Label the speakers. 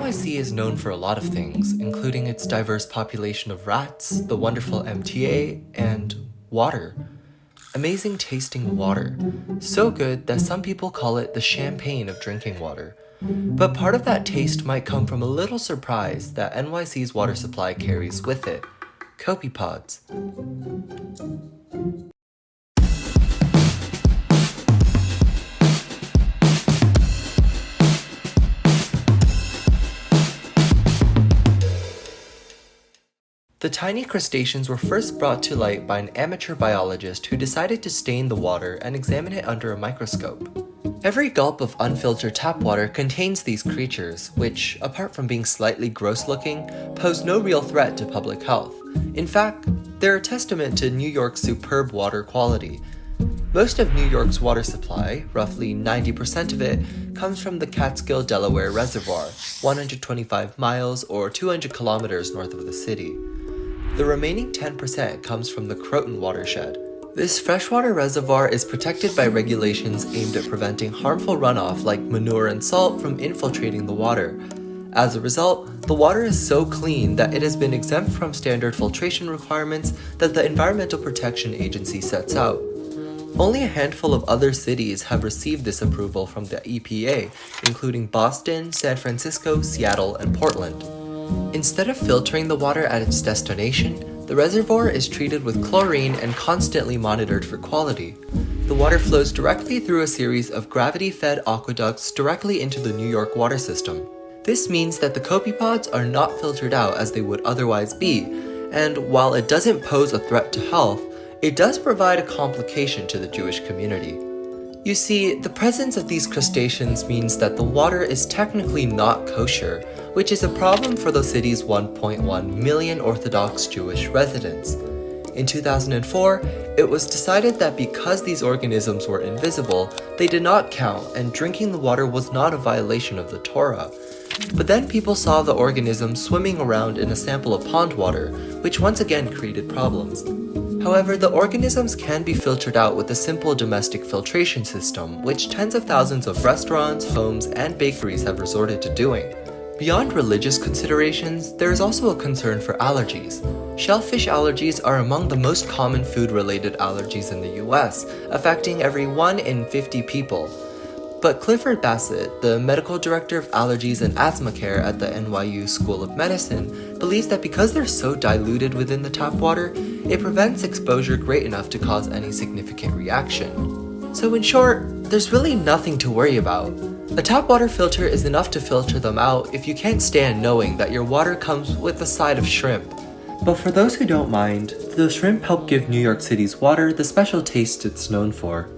Speaker 1: NYC is known for a lot of things, including its diverse population of rats, the wonderful MTA, and water. Amazing tasting water. So good that some people call it the champagne of drinking water. But part of that taste might come from a little surprise that NYC's water supply carries with it. Copepods. The tiny crustaceans were first brought to light by an amateur biologist who decided to stain the water and examine it under a microscope. Every gulp of unfiltered tap water contains these creatures, which, apart from being slightly gross-looking, pose no real threat to public health. In fact, they're a testament to New York's superb water quality. Most of New York's water supply, roughly 90% of it, comes from the Catskill Delaware Reservoir, 125 miles or 200 kilometers north of the city. The remaining 10% comes from the Croton watershed. This freshwater reservoir is protected by regulations aimed at preventing harmful runoff like manure and salt from infiltrating the water. As a result, the water is so clean that it has been exempt from standard filtration requirements that the Environmental Protection Agency sets out. Only a handful of other cities have received this approval from the EPA, including Boston, San Francisco, Seattle, and Portland. Instead of filtering the water at its destination, the reservoir is treated with chlorine and constantly monitored for quality. The water flows directly through a series of gravity-fed aqueducts directly into the New York water system. This means that the copepods are not filtered out as they would otherwise be, and while it doesn't pose a threat to health, it does provide a complication to the Jewish community. You see, the presence of these crustaceans means that the water is technically not kosher, which is a problem for the city's 1.1 million Orthodox Jewish residents. In 2004, it was decided that because these organisms were invisible, they did not count and drinking the water was not a violation of the Torah. But then people saw the organisms swimming around in a sample of pond water, which once again created problems. However, the organisms can be filtered out with a simple domestic filtration system, which tens of thousands of restaurants, homes, and bakeries have resorted to doing. Beyond religious considerations, there is also a concern for allergies. Shellfish allergies are among the most common food-related allergies in the US, affecting every 1 in 50 people. But Clifford Bassett, the medical director of allergies and asthma care at the NYU School of Medicine, believes that because they're so diluted within the tap water, it prevents exposure great enough to cause any significant reaction. So in short, there's really nothing to worry about. A tap water filter is enough to filter them out if you can't stand knowing that your water comes with a side of shrimp. But for those who don't mind, the shrimp help give New York City's water the special taste it's known for.